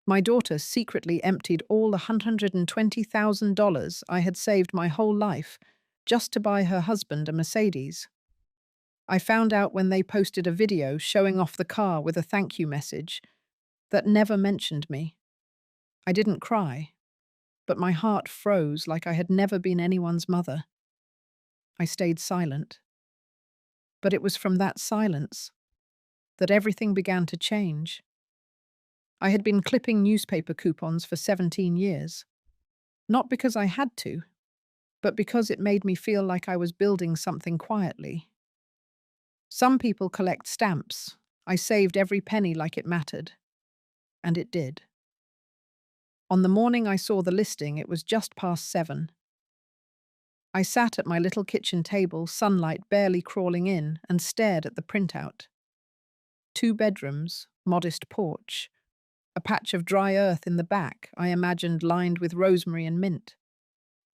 My daughter secretly emptied all the $120,000 I had saved my whole life just to buy her husband a Mercedes. I found out when they posted a video showing off the car with a thank you message that never mentioned me. I didn't cry, but my heart froze like I had never been anyone's mother. I stayed silent. But it was from that silence that everything began to change. I had been clipping newspaper coupons for 17 years, not because I had to, but because it made me feel like I was building something quietly. Some people collect stamps. I saved every penny like it mattered. And it did. On the morning I saw the listing, it was just past 7. I sat at my little kitchen table, sunlight barely crawling in, and stared at the printout. 2 bedrooms, modest porch, a patch of dry earth in the back I imagined lined with rosemary and mint.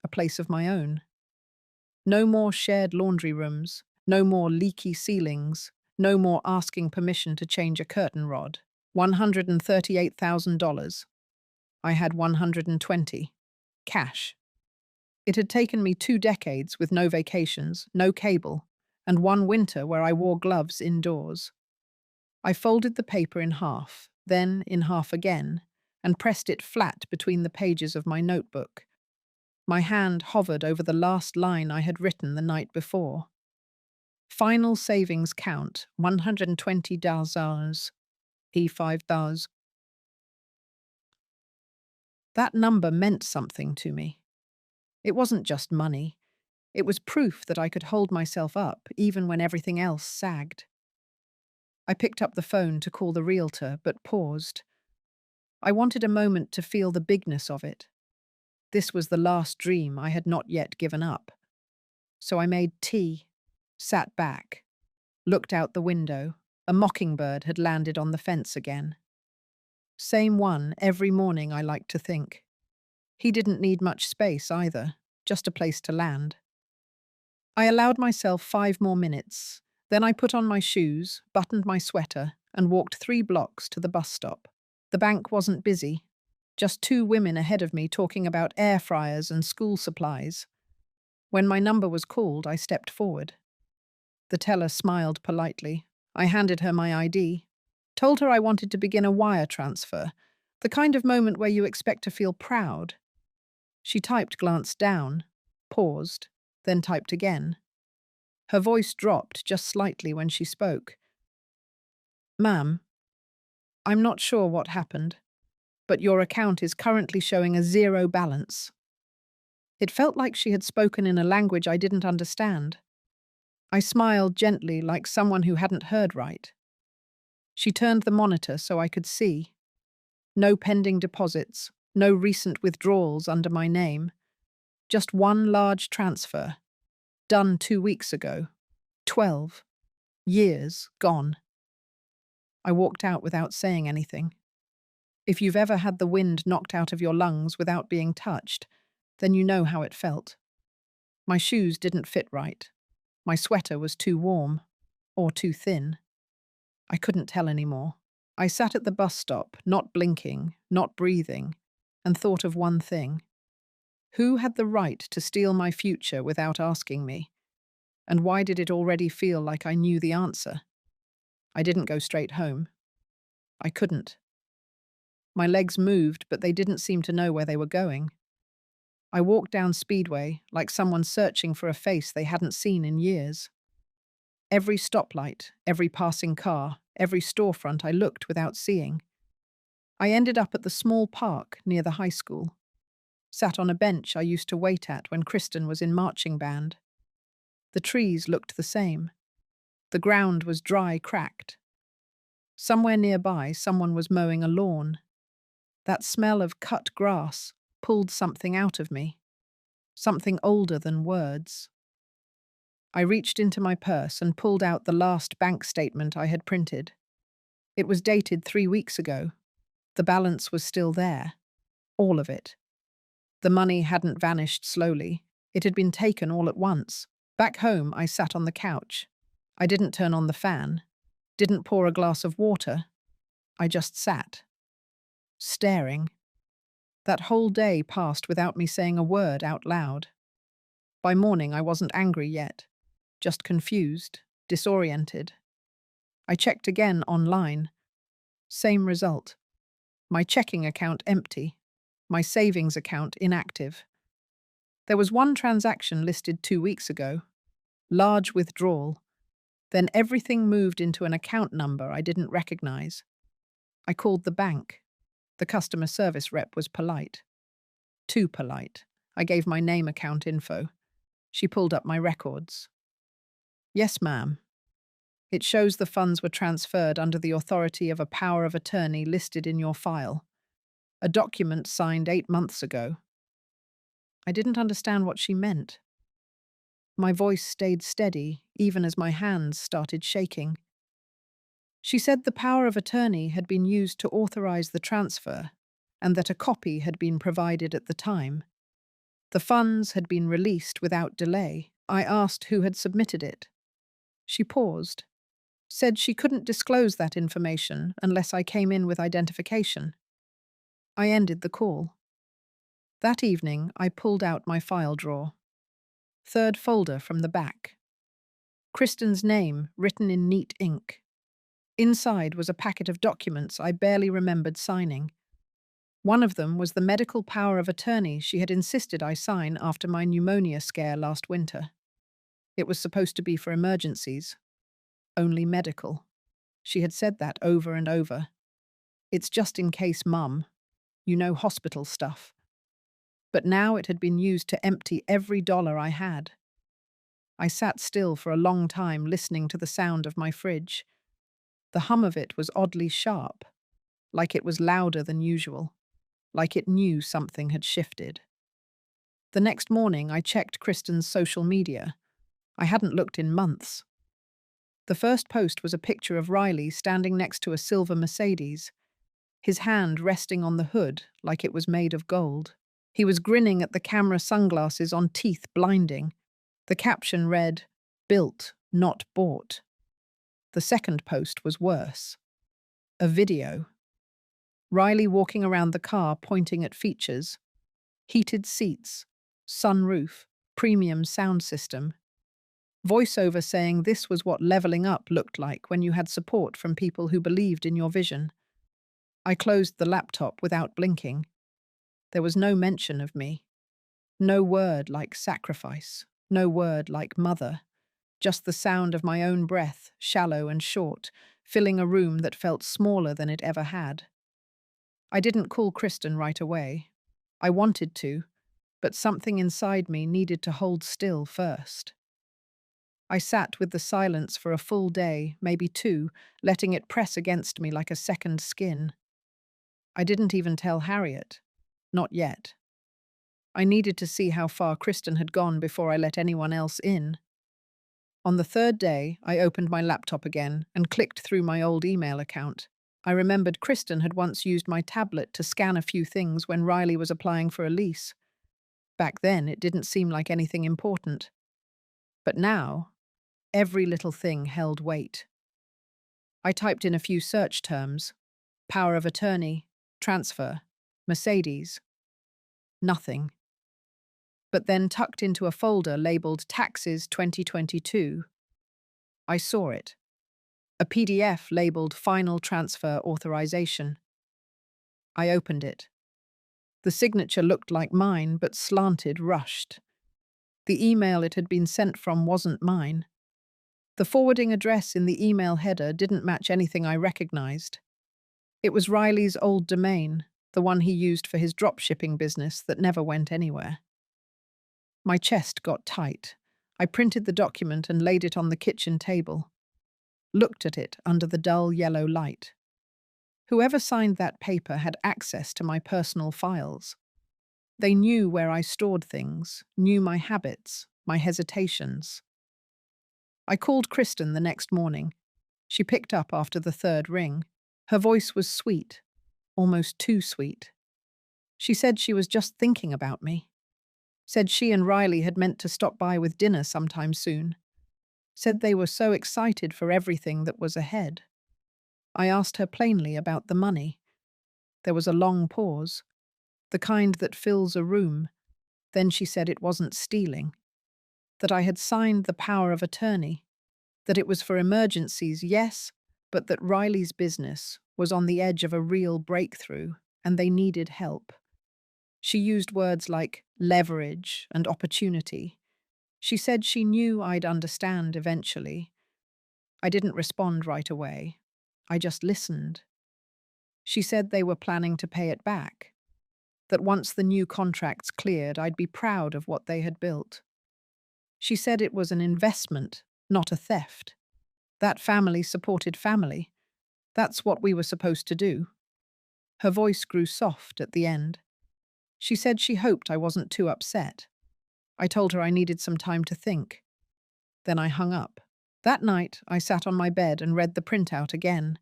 A place of my own. No more shared laundry rooms, no more leaky ceilings, no more asking permission to change a curtain rod. $138,000. I had 120. Cash. It had taken me 2 decades with no vacations, no cable, and 1 winter where I wore gloves indoors. I folded the paper in half, then in half again, and pressed it flat between the pages of my notebook. My hand hovered over the last line I had written the night before. Final savings count, $120,000. E5,000. That number meant something to me. It wasn't just money. It was proof that I could hold myself up even when everything else sagged. I picked up the phone to call the realtor, but paused. I wanted a moment to feel the bigness of it. This was the last dream I had not yet given up. So I made tea, sat back, looked out the window. A mockingbird had landed on the fence again. Same one every morning, I like to think. He didn't need much space either, just a place to land. I allowed myself 5 more minutes. Then I put on my shoes, buttoned my sweater, and walked 3 blocks to the bus stop. The bank wasn't busy. Just 2 women ahead of me talking about air fryers and school supplies. When my number was called, I stepped forward. The teller smiled politely. I handed her my ID, told her I wanted to begin a wire transfer, the kind of moment where you expect to feel proud. She typed, glanced down, paused, then typed again. Her voice dropped just slightly when she spoke. "Ma'am, I'm not sure what happened, but your account is currently showing a 0 balance." It felt like she had spoken in a language I didn't understand. I smiled gently, like someone who hadn't heard right. She turned the monitor so I could see. No pending deposits, no recent withdrawals under my name. Just one large transfer, done 2 weeks ago. 12 years gone. I walked out without saying anything. If you've ever had the wind knocked out of your lungs without being touched, then you know how it felt. My shoes didn't fit right. My sweater was too warm, or too thin. I couldn't tell anymore. I sat at the bus stop, not blinking, not breathing, and thought of one thing. Who had the right to steal my future without asking me? And why did it already feel like I knew the answer? I didn't go straight home. I couldn't. My legs moved, but they didn't seem to know where they were going. I walked down Speedway like someone searching for a face they hadn't seen in years. Every stoplight, every passing car, every storefront I looked without seeing. I ended up at the small park near the high school. Sat on a bench I used to wait at when Kristen was in marching band. The trees looked the same. The ground was dry, cracked. Somewhere nearby, someone was mowing a lawn. That smell of cut grass pulled something out of me. Something older than words. I reached into my purse and pulled out the last bank statement I had printed. It was dated 3 weeks ago. The balance was still there. All of it. The money hadn't vanished slowly. It had been taken all at once. Back home, I sat on the couch. I didn't turn on the fan. Didn't pour a glass of water. I just sat. staring. That whole day passed without me saying a word out loud. By morning, I wasn't angry yet, just confused, disoriented. I checked again online. Same result. My checking account empty. My savings account inactive. There was one transaction listed 2 weeks ago. Large withdrawal. Then everything moved into an account number I didn't recognize. I called the bank. The customer service rep was polite. Too polite. I gave my name account info. She pulled up my records. Yes, ma'am. It shows the funds were transferred under the authority of a power of attorney listed in your file. A document signed 8 months ago. I didn't understand what she meant. My voice stayed steady, even as my hands started shaking. She said the power of attorney had been used to authorize the transfer, and that a copy had been provided at the time. The funds had been released without delay. I asked who had submitted it. She paused, said she couldn't disclose that information unless I came in with identification. I ended the call. That evening, I pulled out my file drawer. Third folder from the back. Kristen's name written in neat ink. Inside was a packet of documents I barely remembered signing. One of them was the medical power of attorney she had insisted I sign after my pneumonia scare last winter. It was supposed to be for emergencies. Only medical. She had said that over and over. It's just in case, Mum. You know, hospital stuff. But now it had been used to empty every dollar I had. I sat still for a long time listening to the sound of my fridge. The hum of it was oddly sharp, like it was louder than usual, like it knew something had shifted. The next morning, I checked Kristen's social media. I hadn't looked in months. The first post was a picture of Riley standing next to a silver Mercedes, his hand resting on the hood like it was made of gold. He was grinning at the camera, sunglasses on, teeth blinding. The caption read, "Built, not bought." The second post was worse. A video. Riley walking around the car pointing at features. Heated seats, sunroof, premium sound system. Voiceover saying this was what leveling up looked like when you had support from people who believed in your vision. I closed the laptop without blinking. There was no mention of me. No word like sacrifice. No word like mother. Just the sound of my own breath, shallow and short, filling a room that felt smaller than it ever had. I didn't call Kristen right away. I wanted to, but something inside me needed to hold still first. I sat with the silence for a full day, maybe 2, letting it press against me like a second skin. I didn't even tell Harriet. Not yet. I needed to see how far Kristen had gone before I let anyone else in. On the third day, I opened my laptop again and clicked through my old email account. I remembered Kristen had once used my tablet to scan a few things when Riley was applying for a lease. Back then, it didn't seem like anything important. But now, every little thing held weight. I typed in a few search terms: power of attorney, transfer, Mercedes. Nothing. But then, tucked into a folder labeled Taxes 2022, I saw it. A PDF labeled Final Transfer Authorization. I opened it. The signature looked like mine, but slanted, rushed. The email it had been sent from wasn't mine. The forwarding address in the email header didn't match anything I recognized. It was Riley's old domain, the one he used for his drop-shipping business that never went anywhere. My chest got tight. I printed the document and laid it on the kitchen table. Looked at it under the dull yellow light. Whoever signed that paper had access to my personal files. They knew where I stored things, knew my habits, my hesitations. I called Kristen the next morning. She picked up after the third ring. Her voice was sweet, almost too sweet. She said she was just thinking about me. Said she and Riley had meant to stop by with dinner sometime soon. Said they were so excited for everything that was ahead. I asked her plainly about the money. There was a long pause, the kind that fills a room. Then she said it wasn't stealing, that I had signed the power of attorney, that it was for emergencies, yes, but that Riley's business was on the edge of a real breakthrough and they needed help. She used words like leverage and opportunity. She said she knew I'd understand eventually. I didn't respond right away. I just listened. She said they were planning to pay it back, that once the new contracts cleared, I'd be proud of what they had built. She said it was an investment, not a theft. That family supported family. That's what we were supposed to do. Her voice grew soft at the end. She said she hoped I wasn't too upset. I told her I needed some time to think. Then I hung up. That night, I sat on my bed and read the printout again.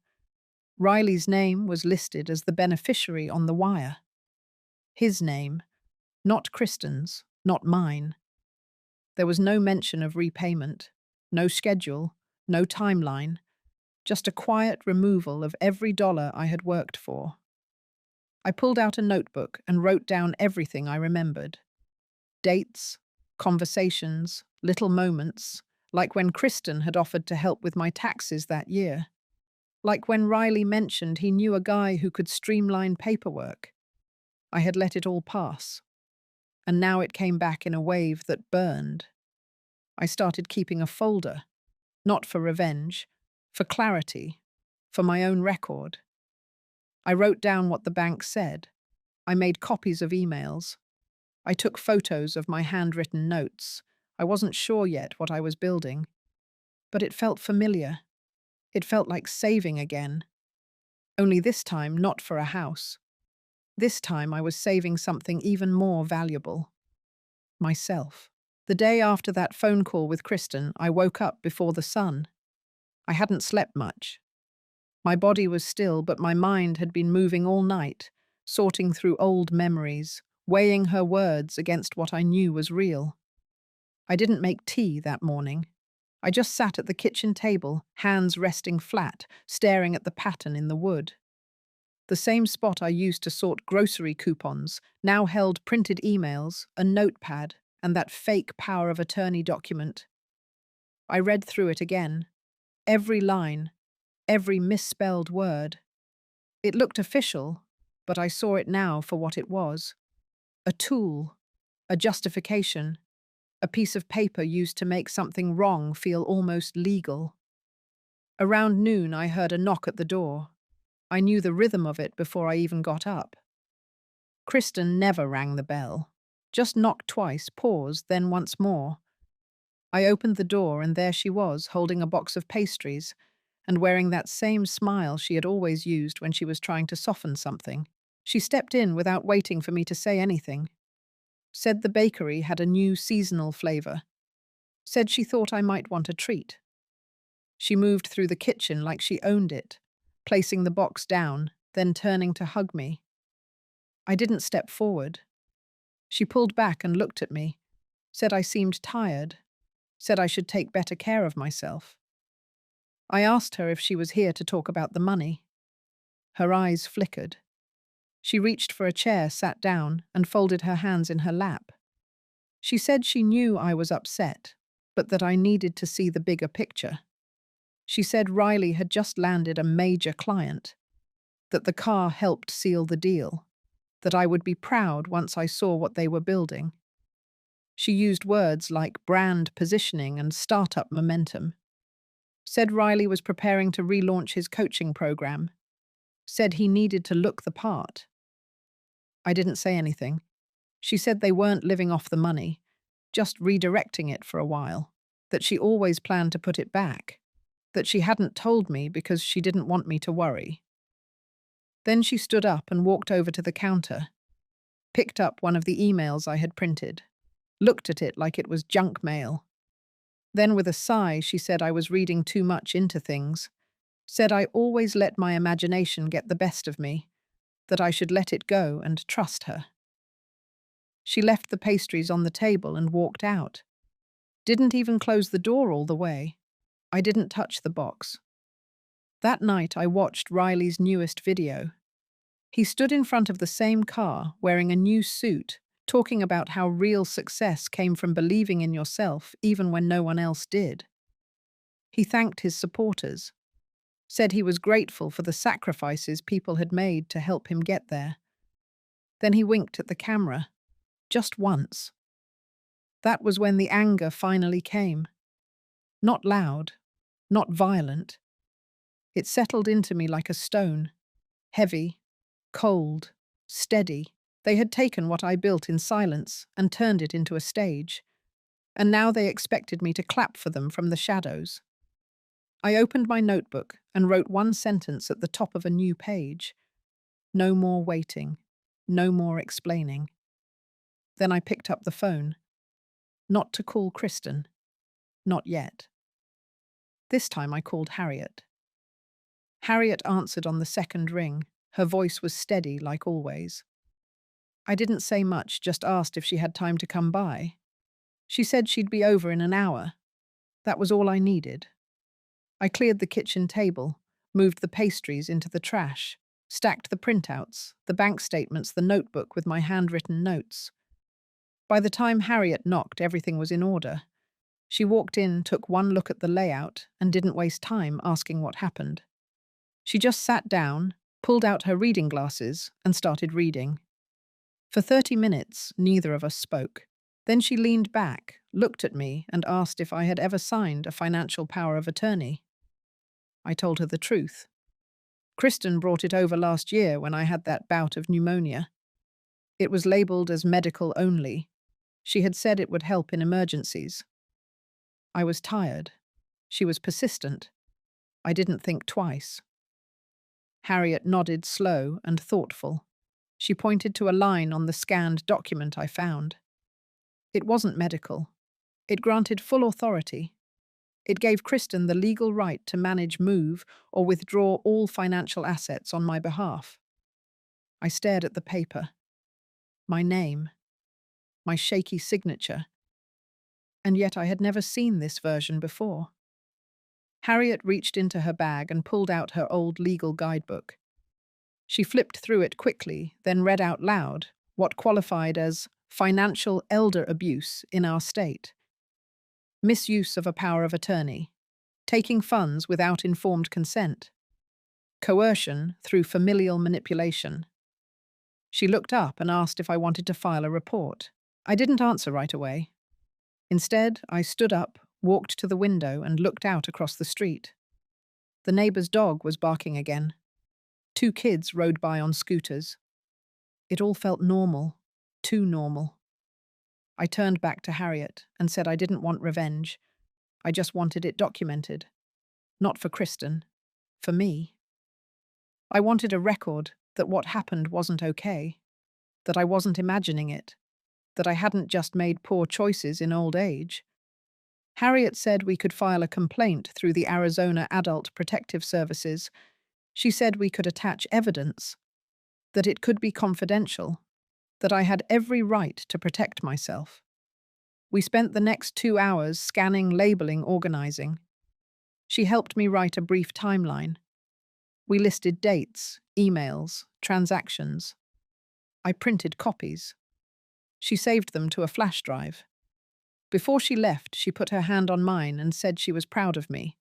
Riley's name was listed as the beneficiary on the wire. His name, not Kristen's, not mine. There was no mention of repayment, no schedule, no timeline, just a quiet removal of every dollar I had worked for. I pulled out a notebook and wrote down everything I remembered. Dates, conversations, little moments, like when Kristen had offered to help with my taxes that year. Like when Riley mentioned he knew a guy who could streamline paperwork. I had let it all pass, and now it came back in a wave that burned. I started keeping a folder, not for revenge, for clarity, for my own record. I wrote down what the bank said. I made copies of emails. I took photos of my handwritten notes. I wasn't sure yet what I was building, but it felt familiar. It felt like saving again. Only this time not for a house. This time I was saving something even more valuable. Myself. The day after that phone call with Kristen, I woke up before the sun. I hadn't slept much. My body was still, but my mind had been moving all night, sorting through old memories, weighing her words against what I knew was real. I didn't make tea that morning. I just sat at the kitchen table, hands resting flat, staring at the pattern in the wood. The same spot I used to sort grocery coupons now held printed emails, a notepad, and that fake power of attorney document. I read through it again. Every line, every misspelled word. It looked official, but I saw it now for what it was. A tool, a justification, a piece of paper used to make something wrong feel almost legal. Around noon, I heard a knock at the door. I knew the rhythm of it before I even got up. Kristen never rang the bell. Just knocked twice, paused, then once more. I opened the door and there she was, holding a box of pastries and wearing that same smile she had always used when she was trying to soften something. She stepped in without waiting for me to say anything. Said the bakery had a new seasonal flavor. Said she thought I might want a treat. She moved through the kitchen like she owned it, placing the box down, then turning to hug me. I didn't step forward. She pulled back and looked at me, said I seemed tired, said I should take better care of myself. I asked her if she was here to talk about the money. Her eyes flickered. She reached for a chair, sat down, and folded her hands in her lap. She said she knew I was upset, but that I needed to see the bigger picture. She said Riley had just landed a major client, that the car helped seal the deal, that I would be proud once I saw what they were building. She used words like brand positioning and startup momentum. Said Riley was preparing to relaunch his coaching program. Said he needed to look the part. I didn't say anything. She said they weren't living off the money, just redirecting it for a while, that she always planned to put it back, that she hadn't told me because she didn't want me to worry. Then she stood up and walked over to the counter, picked up one of the emails I had printed, looked at it like it was junk mail. Then with a sigh, she said I was reading too much into things, said I always let my imagination get the best of me, that I should let it go and trust her. She left the pastries on the table and walked out. Didn't even close the door all the way. I didn't touch the box. That night I watched Riley's newest video. He stood in front of the same car, wearing a new suit, talking about how real success came from believing in yourself even when no one else did. He thanked his supporters, said he was grateful for the sacrifices people had made to help him get there. Then he winked at the camera, just once. That was when the anger finally came. Not loud, not violent. It settled into me like a stone, heavy, cold, steady. They had taken what I built in silence and turned it into a stage, and now they expected me to clap for them from the shadows. I opened my notebook and wrote one sentence at the top of a new page. No more waiting, no more explaining. Then I picked up the phone. Not to call Kristen. Not yet. This time I called Harriet. Harriet answered on the second ring. Her voice was steady, like always. I didn't say much, just asked if she had time to come by. She said she'd be over in an hour. That was all I needed. I cleared the kitchen table, moved the pastries into the trash, stacked the printouts, the bank statements, the notebook with my handwritten notes. By the time Harriet knocked, everything was in order. She walked in, took one look at the layout, and didn't waste time asking what happened. She just sat down, pulled out her reading glasses, and started reading. For 30 minutes, neither of us spoke. Then she leaned back, looked at me, and asked if I had ever signed a financial power of attorney. I told her the truth. Kristen brought it over last year when I had that bout of pneumonia. It was labelled as medical only. She had said it would help in emergencies. I was tired. She was persistent. I didn't think twice. Harriet nodded, slow and thoughtful. She pointed to a line on the scanned document I found. It wasn't medical. It granted full authority. It gave Kristen the legal right to manage, move, or withdraw all financial assets on my behalf. I stared at the paper. My name. My shaky signature. And yet I had never seen this version before. Harriet reached into her bag and pulled out her old legal guidebook. She flipped through it quickly, then read out loud what qualified as financial elder abuse in our state. Misuse of a power of attorney. Taking funds without informed consent. Coercion through familial manipulation. She looked up and asked if I wanted to file a report. I didn't answer right away. Instead, I stood up, walked to the window, and looked out across the street. The neighbor's dog was barking again. 2 kids rode by on scooters. It all felt normal, too normal. I turned back to Harriet and said I didn't want revenge. I just wanted it documented. Not for Kristen, for me. I wanted a record that what happened wasn't okay, that I wasn't imagining it, that I hadn't just made poor choices in old age. Harriet said we could file a complaint through the Arizona Adult Protective Services. She said we could attach evidence, that it could be confidential, that I had every right to protect myself. We spent the next 2 hours scanning, labeling, organizing. She helped me write a brief timeline. We listed dates, emails, transactions. I printed copies. She saved them to a flash drive. Before she left, she put her hand on mine and said she was proud of me,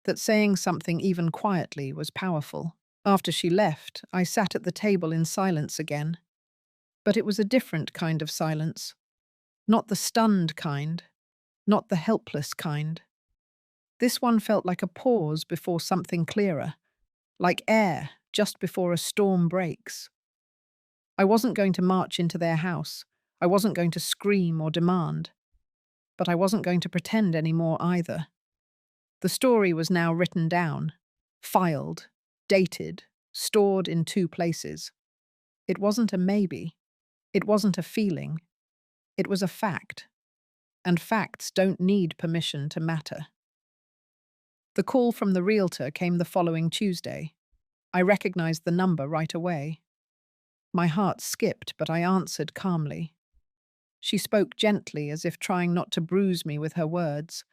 that saying something even quietly was powerful. After she left, I sat at the table in silence again. But it was a different kind of silence. Not the stunned kind, not the helpless kind. This one felt like a pause before something clearer, like air just before a storm breaks. I wasn't going to march into their house. I wasn't going to scream or demand. But I wasn't going to pretend anymore either. The story was now written down, filed, dated, stored in 2 places. It wasn't a maybe. It wasn't a feeling. It was a fact. And facts don't need permission to matter. The call from the realtor came the following Tuesday. I recognized the number right away. My heart skipped, but I answered calmly. She spoke gently, as if trying not to bruise me with her words.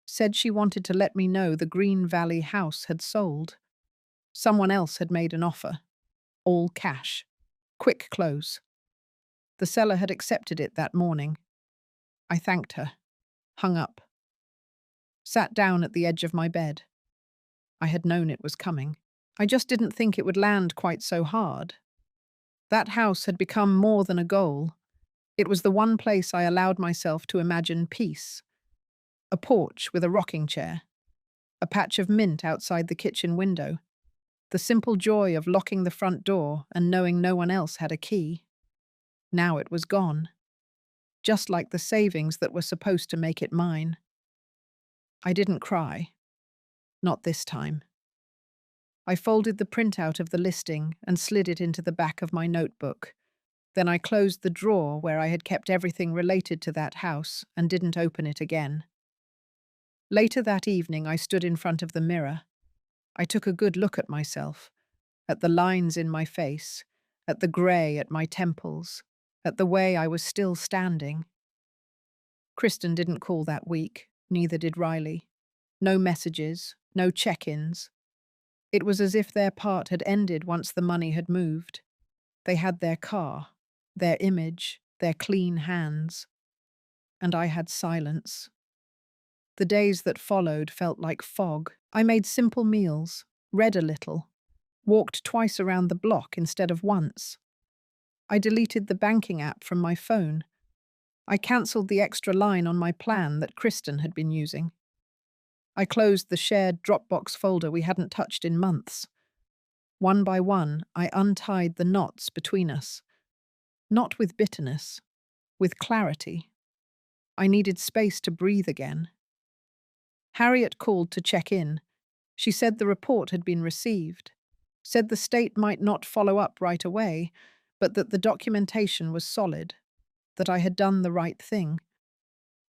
Said she wanted to let me know the Green Valley house had sold. Someone else had made an offer. all cash. Quick close. The seller had accepted it that morning. I thanked her, hung up, sat down at the edge of my bed. I had known it was coming. I just didn't think it would land quite so hard. That house had become more than a goal. It was the one place I allowed myself to imagine peace. A porch with a rocking chair, a patch of mint outside the kitchen window, the simple joy of locking the front door and knowing no one else had a key. Now it was gone, just like the savings that were supposed to make it mine. I didn't cry. Not this time. I folded the printout of the listing and slid it into the back of my notebook. Then I closed the drawer where I had kept everything related to that house and didn't open it again. Later that evening, I stood in front of the mirror. I took a good look at myself, at the lines in my face, at the grey at my temples, at the way I was still standing. Kristen didn't call that week, neither did Riley. No messages, no check-ins. It was as if their part had ended once the money had moved. They had their car, their image, their clean hands. And I had silence. The days that followed felt like fog. I made simple meals, read a little, walked twice around the block instead of once. I deleted the banking app from my phone. I cancelled the extra line on my plan that Kristen had been using. I closed the shared Dropbox folder we hadn't touched in months. One by one, I untied the knots between us. Not with bitterness, with clarity. I needed space to breathe again. Harriet called to check in. She said the report had been received, said the state might not follow up right away, but that the documentation was solid, that I had done the right thing.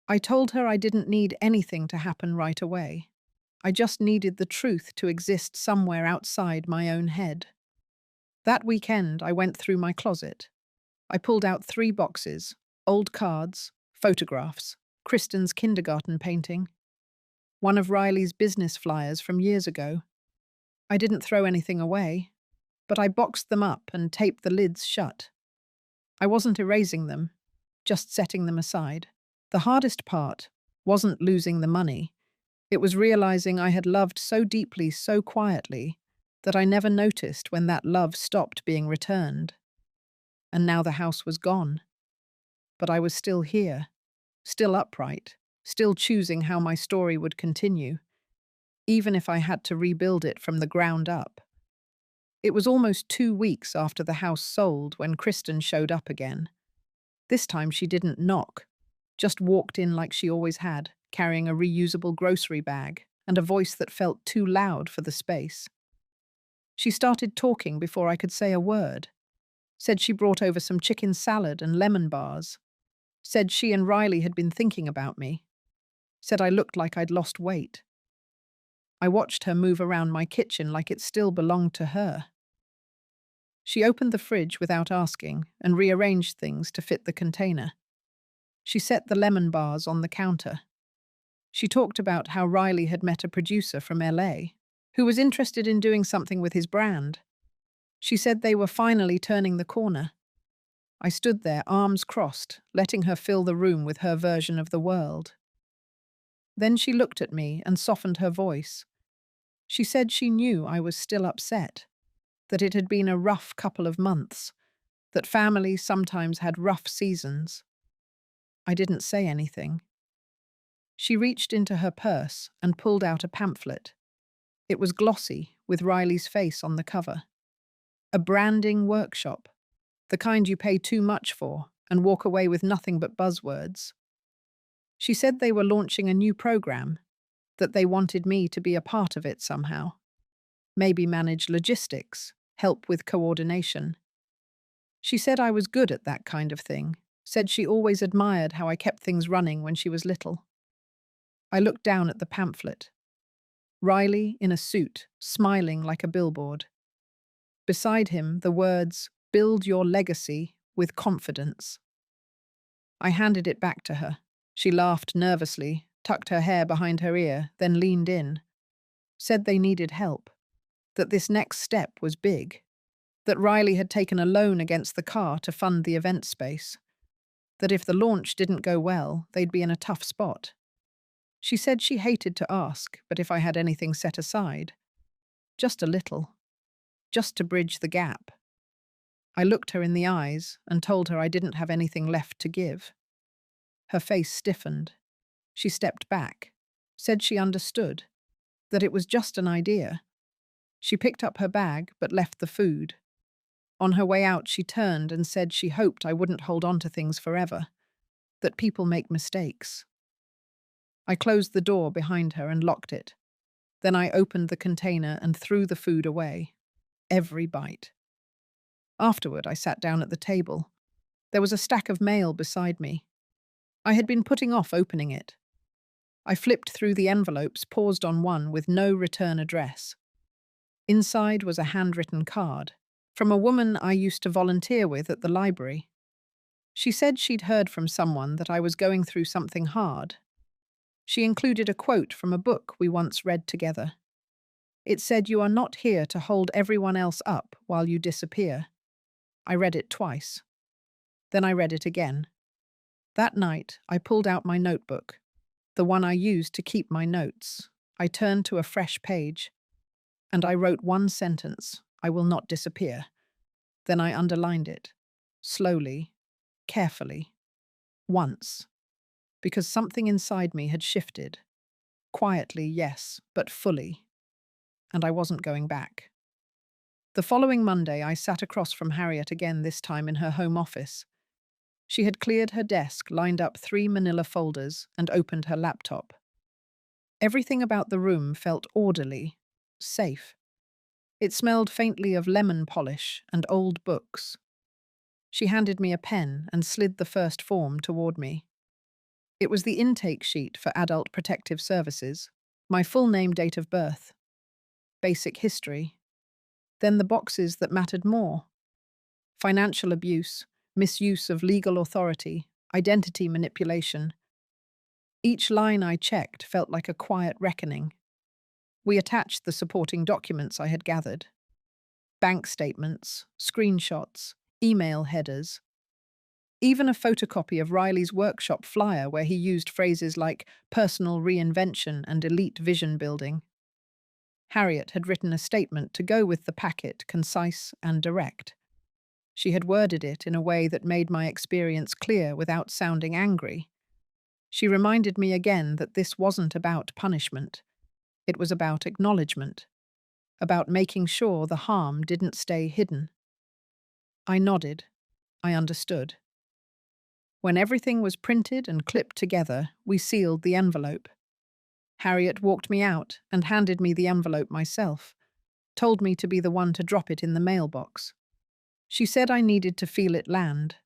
I told her I didn't need anything to happen right away. I just needed the truth to exist somewhere outside my own head. That weekend, I went through my closet. I pulled out 3 boxes, old cards, photographs, Kristen's kindergarten painting, one of Riley's business flyers from years ago. I didn't throw anything away, but I boxed them up and taped the lids shut. I wasn't erasing them, just setting them aside. The hardest part wasn't losing the money. It was realizing I had loved so deeply, so quietly, that I never noticed when that love stopped being returned. And now the house was gone. But I was still here, still upright, still choosing how my story would continue, even if I had to rebuild it from the ground up. It was almost 2 weeks after the house sold when Kristen showed up again. This time she didn't knock, just walked in like she always had, carrying a reusable grocery bag and a voice that felt too loud for the space. She started talking before I could say a word. Said she brought over some chicken salad and lemon bars. Said she and Riley had been thinking about me. Said I looked like I'd lost weight. I watched her move around my kitchen like it still belonged to her. She opened the fridge without asking and rearranged things to fit the container. She set the lemon bars on the counter. She talked about how Riley had met a producer from LA who was interested in doing something with his brand. She said they were finally turning the corner. I stood there, arms crossed, letting her fill the room with her version of the world. Then she looked at me and softened her voice. She said she knew I was still upset, that it had been a rough couple of months, that families sometimes had rough seasons. I didn't say anything. She reached into her purse and pulled out a pamphlet. It was glossy, with Riley's face on the cover. A branding workshop, the kind you pay too much for and walk away with nothing but buzzwords. She said they were launching a new program, that they wanted me to be a part of it somehow. Maybe manage logistics, help with coordination. She said I was good at that kind of thing, said she always admired how I kept things running when she was little. I looked down at the pamphlet. Riley in a suit, smiling like a billboard. Beside him, the words, "Build your legacy with confidence." I handed it back to her. She laughed nervously, tucked her hair behind her ear, then leaned in. Said they needed help, that this next step was big. That Riley had taken a loan against the car to fund the event space. That if the launch didn't go well, they'd be in a tough spot. She said she hated to ask, but if I had anything set aside. Just a little. Just to bridge the gap. I looked her in the eyes and told her I didn't have anything left to give. Her face stiffened. She stepped back, said she understood, that it was just an idea. She picked up her bag but left the food. On her way out, she turned and said she hoped I wouldn't hold on to things forever, that people make mistakes. I closed the door behind her and locked it. Then I opened the container and threw the food away. Every bite. Afterward, I sat down at the table. There was a stack of mail beside me. I had been putting off opening it. I flipped through the envelopes, paused on one with no return address. Inside was a handwritten card from a woman I used to volunteer with at the library. She said she'd heard from someone that I was going through something hard. She included a quote from a book we once read together. It said, "You are not here to hold everyone else up while you disappear." I read it twice. Then I read it again. That night, I pulled out my notebook, the one I used to keep my notes. I turned to a fresh page, and I wrote one sentence: "I will not disappear." Then I underlined it, slowly, carefully, once, because something inside me had shifted. Quietly, yes, but fully. And I wasn't going back. The following Monday, I sat across from Harriet again, this time in her home office. She had cleared her desk, lined up 3 manila folders, and opened her laptop. Everything about the room felt orderly, safe. It smelled faintly of lemon polish and old books. She handed me a pen and slid the first form toward me. It was the intake sheet for Adult Protective Services, my full name, date of birth, basic history, then the boxes that mattered more: financial abuse, misuse of legal authority, identity manipulation. Each line I checked felt like a quiet reckoning. We attached the supporting documents I had gathered: bank statements, screenshots, email headers, even a photocopy of Riley's workshop flyer where he used phrases like personal reinvention and elite vision building. Harriet had written a statement to go with the packet, concise and direct. She had worded it in a way that made my experience clear without sounding angry. She reminded me again that this wasn't about punishment. It was about acknowledgement, about making sure the harm didn't stay hidden. I nodded. I understood. When everything was printed and clipped together, we sealed the envelope. Harriet walked me out and handed me the envelope myself, told me to be the one to drop it in the mailbox. She said I needed to feel it land.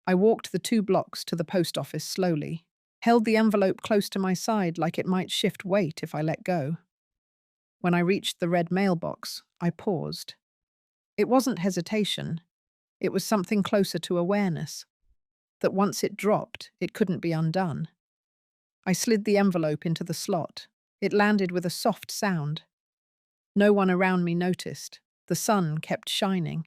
I walked the 2 blocks to the post office slowly, held the envelope close to my side like it might shift weight if I let go. When I reached the red mailbox, I paused. It wasn't hesitation. It was something closer to awareness, that once it dropped, it couldn't be undone. I slid the envelope into the slot. It landed with a soft sound. No one around me noticed. The sun kept shining.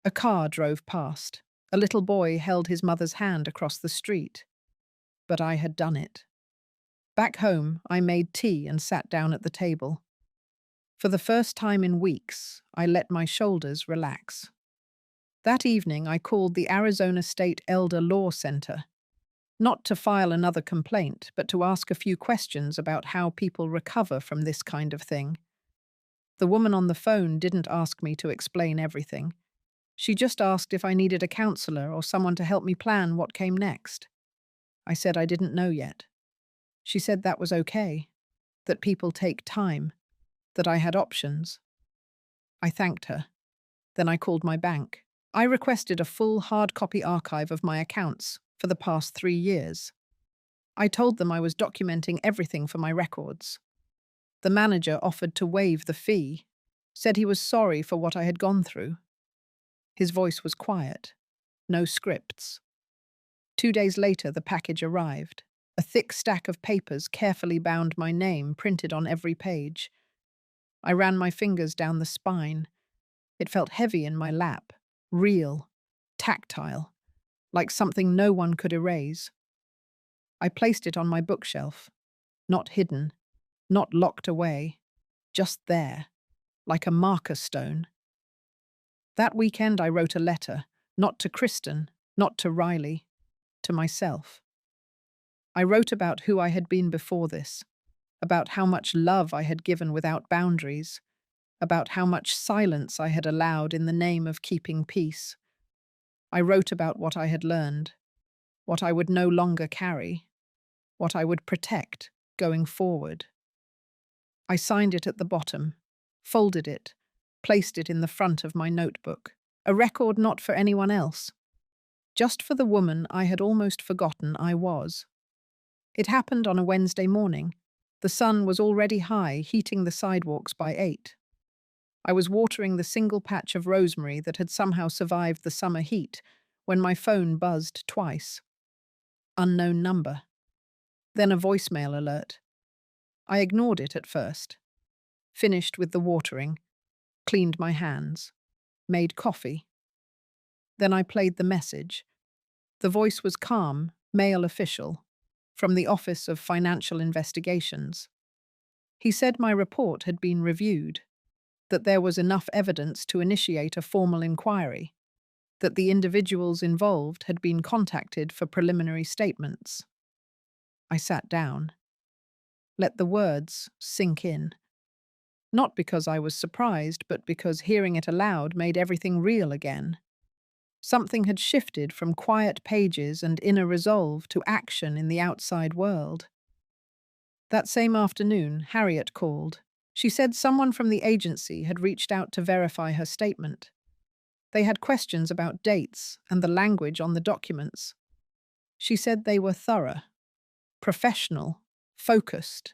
A car drove past. A little boy held his mother's hand across the street. But I had done it. Back home, I made tea and sat down at the table. For the first time in weeks, I let my shoulders relax. That evening, I called the Arizona State Elder Law Center, not to file another complaint, but to ask a few questions about how people recover from this kind of thing. The woman on the phone didn't ask me to explain everything. She just asked if I needed a counselor or someone to help me plan what came next. I said I didn't know yet. She said that was okay, that people take time, that I had options. I thanked her. Then I called my bank. I requested a full hard copy archive of my accounts for the past 3 years. I told them I was documenting everything for my records. The manager offered to waive the fee, said he was sorry for what I had gone through. His voice was quiet, no scripts. 2 days later, the package arrived. A thick stack of papers carefully bound my name, printed on every page. I ran my fingers down the spine. It felt heavy in my lap, real, tactile, like something no one could erase. I placed it on my bookshelf, not hidden, not locked away, just there, like a marker stone. That weekend I wrote a letter, not to Kristen, not to Riley, to myself. I wrote about who I had been before this, about how much love I had given without boundaries, about how much silence I had allowed in the name of keeping peace. I wrote about what I had learned, what I would no longer carry, what I would protect going forward. I signed it at the bottom, folded it, placed it in the front of my notebook, a record not for anyone else, just for the woman I had almost forgotten I was. It happened on a Wednesday morning. The sun was already high, heating the sidewalks by 8. I was watering the single patch of rosemary that had somehow survived the summer heat when my phone buzzed twice. Unknown number. Then a voicemail alert. I ignored it at first. Finished with the watering, cleaned my hands, made coffee. Then I played the message. The voice was calm, male official, from the Office of Financial Investigations. He said my report had been reviewed, that there was enough evidence to initiate a formal inquiry, that the individuals involved had been contacted for preliminary statements. I sat down. Let the words sink in. Not because I was surprised, but because hearing it aloud made everything real again. Something had shifted from quiet pages and inner resolve to action in the outside world. That same afternoon, Harriet called. She said someone from the agency had reached out to verify her statement. They had questions about dates and the language on the documents. She said they were thorough, professional, focused.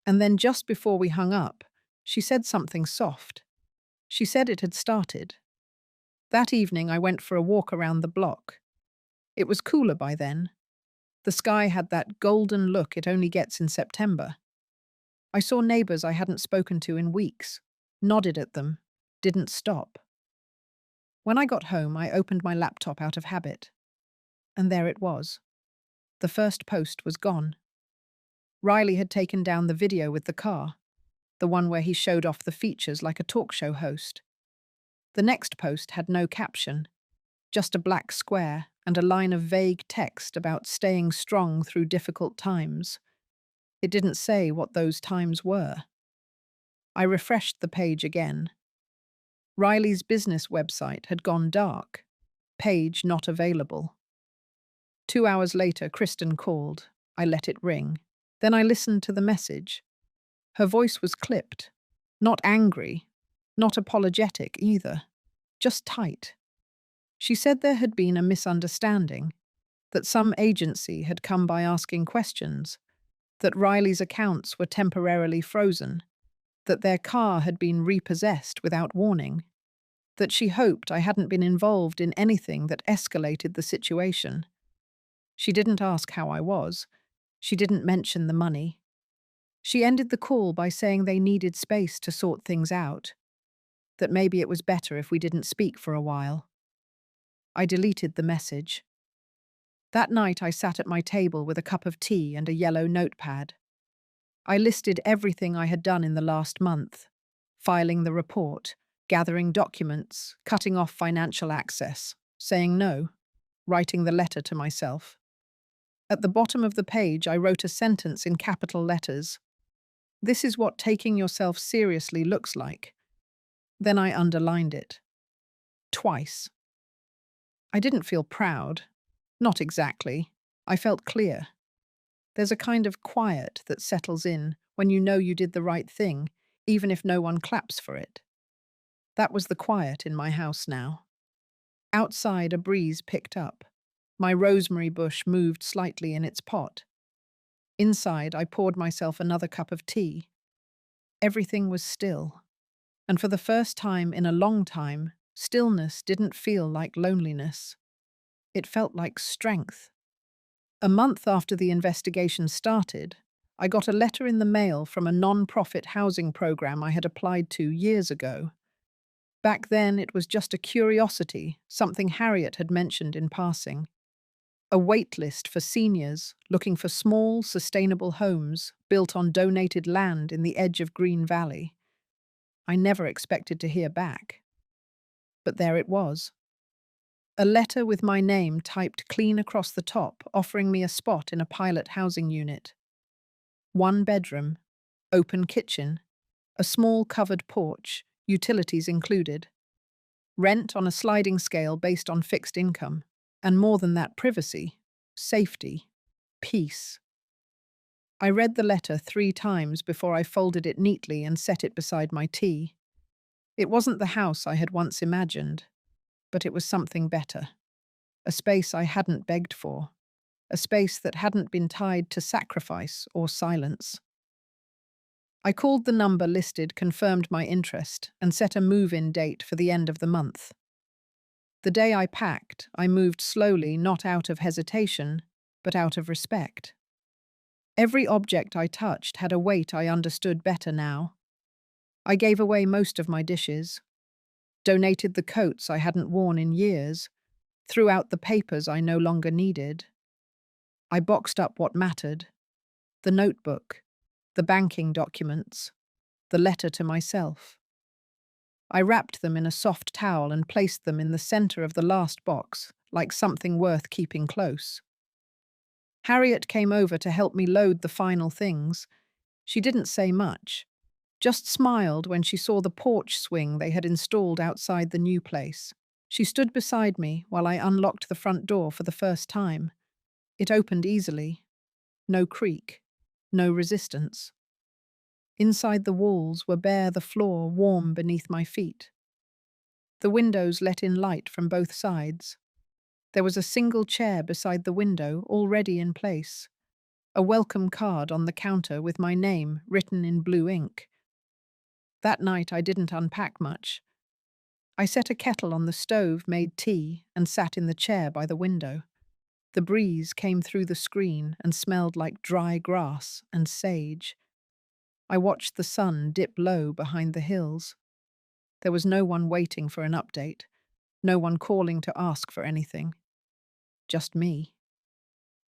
And then just before we hung up, she said something soft. She said it had started. That evening I went for a walk around the block. It was cooler by then. The sky had that golden look it only gets in September. I saw neighbors I hadn't spoken to in weeks, nodded at them, didn't stop. When I got home, I opened my laptop out of habit. And there it was. The first post was gone. Riley had taken down the video with the car, the one where he showed off the features like a talk show host. The next post had no caption, just a black square and a line of vague text about staying strong through difficult times. It didn't say what those times were. I refreshed the page again. Riley's business website had gone dark. Page not available. 2 hours later, Kristen called. I let it ring. Then I listened to the message. Her voice was clipped. Not angry, not apologetic either. Just tight. She said there had been a misunderstanding, that some agency had come by asking questions, that Riley's accounts were temporarily frozen, that their car had been repossessed without warning, that she hoped I hadn't been involved in anything that escalated the situation. She didn't ask how I was. She didn't mention the money. She ended the call by saying they needed space to sort things out, that maybe it was better if we didn't speak for a while. I deleted the message. That night I sat at my table with a cup of tea and a yellow notepad. I listed everything I had done in the last month, filing the report, gathering documents, cutting off financial access, saying no, writing the letter to myself. At the bottom of the page I wrote a sentence in capital letters. This is what taking yourself seriously looks like. Then I underlined it. Twice. I didn't feel proud. Not exactly. I felt clear. There's a kind of quiet that settles in when you know you did the right thing, even if no one claps for it. That was the quiet in my house now. Outside, a breeze picked up. My rosemary bush moved slightly in its pot. Inside, I poured myself another cup of tea. Everything was still. And for the first time in a long time, stillness didn't feel like loneliness. It felt like strength. A month after the investigation started, I got a letter in the mail from a non-profit housing program I had applied to years ago. Back then, it was just a curiosity, something Harriet had mentioned in passing. A wait list for seniors looking for small, sustainable homes built on donated land in the edge of Green Valley. I never expected to hear back. But there it was. A letter with my name typed clean across the top, offering me a spot in a pilot housing unit. 1 bedroom, open kitchen, a small covered porch, utilities included. Rent on a sliding scale based on fixed income. And more than that, privacy, safety, peace. I read the letter 3 times before I folded it neatly and set it beside my tea. It wasn't the house I had once imagined, but it was something better. A space I hadn't begged for. A space that hadn't been tied to sacrifice or silence. I called the number listed, confirmed my interest, and set a move-in date for the end of the month. The day I packed, I moved slowly, not out of hesitation, but out of respect. Every object I touched had a weight I understood better now. I gave away most of my dishes, donated the coats I hadn't worn in years, threw out the papers I no longer needed. I boxed up what mattered: the notebook, the banking documents, the letter to myself. I wrapped them in a soft towel and placed them in the center of the last box, like something worth keeping close. Harriet came over to help me load the final things. She didn't say much, just smiled when she saw the porch swing they had installed outside the new place. She stood beside me while I unlocked the front door for the first time. It opened easily. No creak, no resistance. Inside the walls were bare, the floor warm beneath my feet. The windows let in light from both sides. There was a single chair beside the window, already in place. A welcome card on the counter with my name written in blue ink. That night I didn't unpack much. I set a kettle on the stove, made tea, and sat in the chair by the window. The breeze came through the screen and smelled like dry grass and sage. I watched the sun dip low behind the hills. There was no one waiting for an update, no one calling to ask for anything. Just me.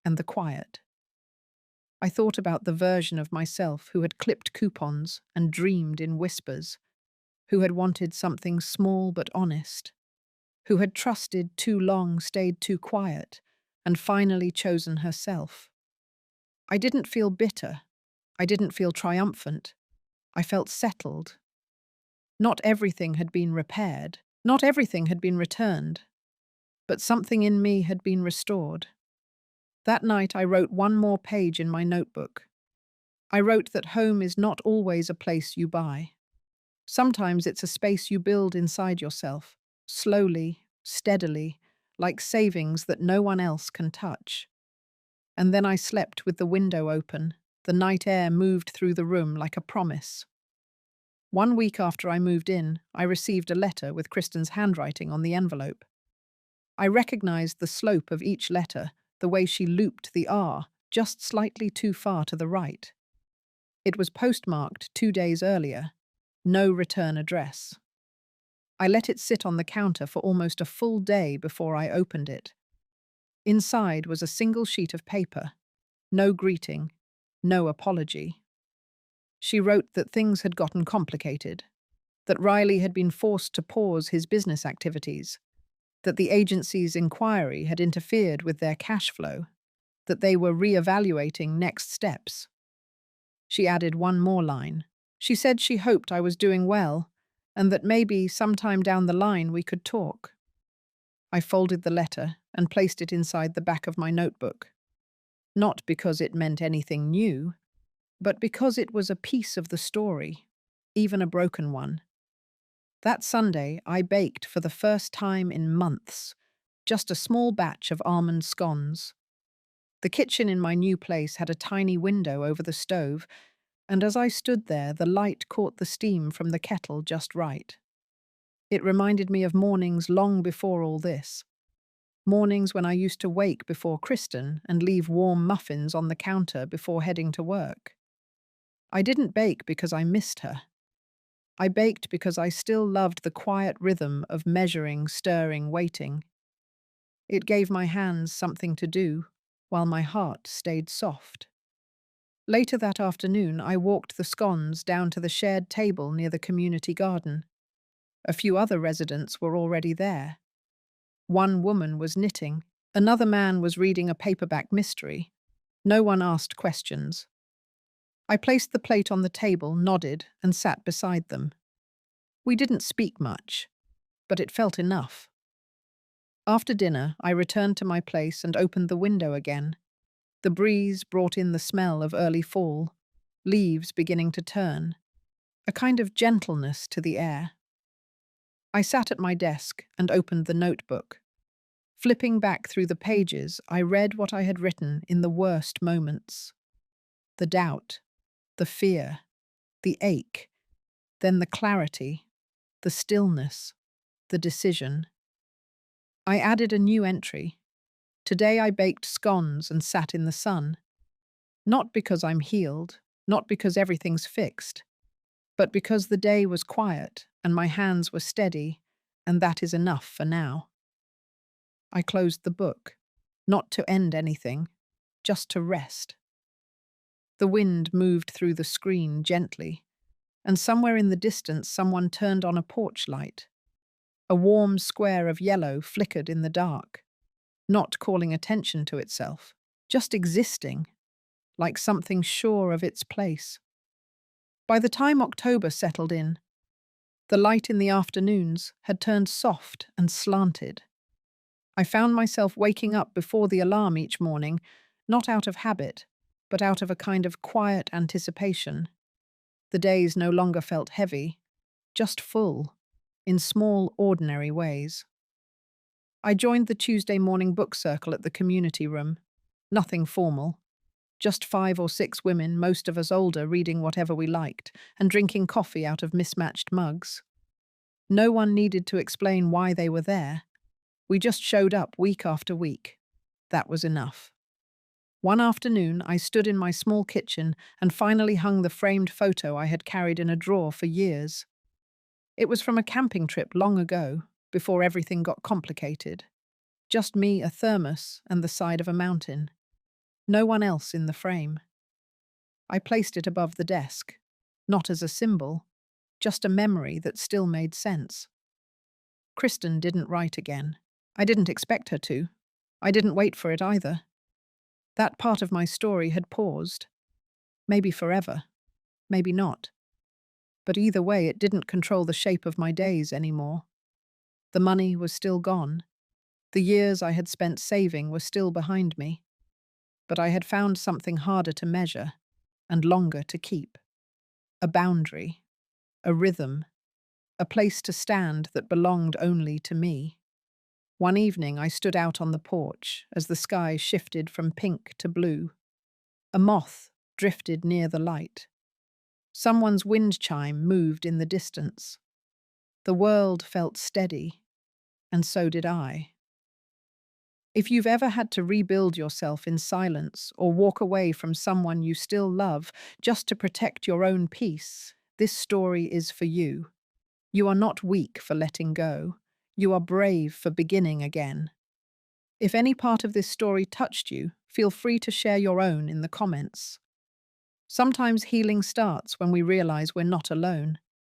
And the quiet. I thought about the version of myself who had clipped coupons and dreamed in whispers, who had wanted something small but honest, who had trusted too long, stayed too quiet, and finally chosen herself. I didn't feel bitter. I didn't feel triumphant. I felt settled. Not everything had been repaired. Not everything had been returned. But something in me had been restored. That night I wrote one more page in my notebook. I wrote that home is not always a place you buy. Sometimes it's a space you build inside yourself, slowly, steadily, like savings that no one else can touch. And then I slept with the window open. The night air moved through the room like a promise. 1 week after I moved in, I received a letter with Kristen's handwriting on the envelope. I recognized the slope of each letter, the way she looped the R just slightly too far to the right. It was postmarked 2 days earlier. No return address. I let it sit on the counter for almost a full day before I opened it. Inside was a single sheet of paper. No greeting. No apology. She wrote that things had gotten complicated, that Riley had been forced to pause his business activities, that the agency's inquiry had interfered with their cash flow, that they were re-evaluating next steps. She added one more line. She said she hoped I was doing well, and that maybe sometime down the line we could talk. I folded the letter and placed it inside the back of my notebook. Not because it meant anything new, but because it was a piece of the story, even a broken one. That Sunday, I baked for the first time in months, just a small batch of almond scones. The kitchen in my new place had a tiny window over the stove, and as I stood there, the light caught the steam from the kettle just right. It reminded me of mornings long before all this. Mornings when I used to wake before Kristen and leave warm muffins on the counter before heading to work. I didn't bake because I missed her. I baked because I still loved the quiet rhythm of measuring, stirring, waiting. It gave my hands something to do, while my heart stayed soft. Later that afternoon, I walked the scones down to the shared table near the community garden. A few other residents were already there. One woman was knitting. Another man was reading a paperback mystery. No one asked questions. I placed the plate on the table, nodded, and sat beside them. We didn't speak much, but it felt enough. After dinner, I returned to my place and opened the window again. The breeze brought in the smell of early fall, leaves beginning to turn, a kind of gentleness to the air. I sat at my desk and opened the notebook. Flipping back through the pages, I read what I had written in the worst moments. The doubt, the fear, the ache, then the clarity, the stillness, the decision. I added a new entry. Today I baked scones and sat in the sun. Not because I'm healed, not because everything's fixed, but because the day was quiet and my hands were steady, and that is enough for now. I closed the book, not to end anything, just to rest. The wind moved through the screen gently, and somewhere in the distance someone turned on a porch light. A warm square of yellow flickered in the dark, not calling attention to itself, just existing, like something sure of its place. By the time October settled in, the light in the afternoons had turned soft and slanted. I found myself waking up before the alarm each morning, not out of habit, but out of a kind of quiet anticipation. The days no longer felt heavy, just full, in small, ordinary ways. I joined the Tuesday morning book circle at the community room. Nothing formal. Just 5 or 6 women, most of us older, reading whatever we liked and drinking coffee out of mismatched mugs. No one needed to explain why they were there. We just showed up week after week. That was enough. One afternoon, I stood in my small kitchen and finally hung the framed photo I had carried in a drawer for years. It was from a camping trip long ago, before everything got complicated. Just me, a thermos, and the side of a mountain. No one else in the frame. I placed it above the desk, not as a symbol, just a memory that still made sense. Kristen didn't write again. I didn't expect her to. I didn't wait for it either. That part of my story had paused. Maybe forever. Maybe not. But either way, it didn't control the shape of my days anymore. The money was still gone. The years I had spent saving were still behind me. But I had found something harder to measure and longer to keep. A boundary, a rhythm, a place to stand that belonged only to me. One evening I stood out on the porch as the sky shifted from pink to blue. A moth drifted near the light. Someone's wind chime moved in the distance. The world felt steady, and so did I. If you've ever had to rebuild yourself in silence or walk away from someone you still love just to protect your own peace, this story is for you. You are not weak for letting go. You are brave for beginning again. If any part of this story touched you, feel free to share your own in the comments. Sometimes healing starts when we realize we're not alone.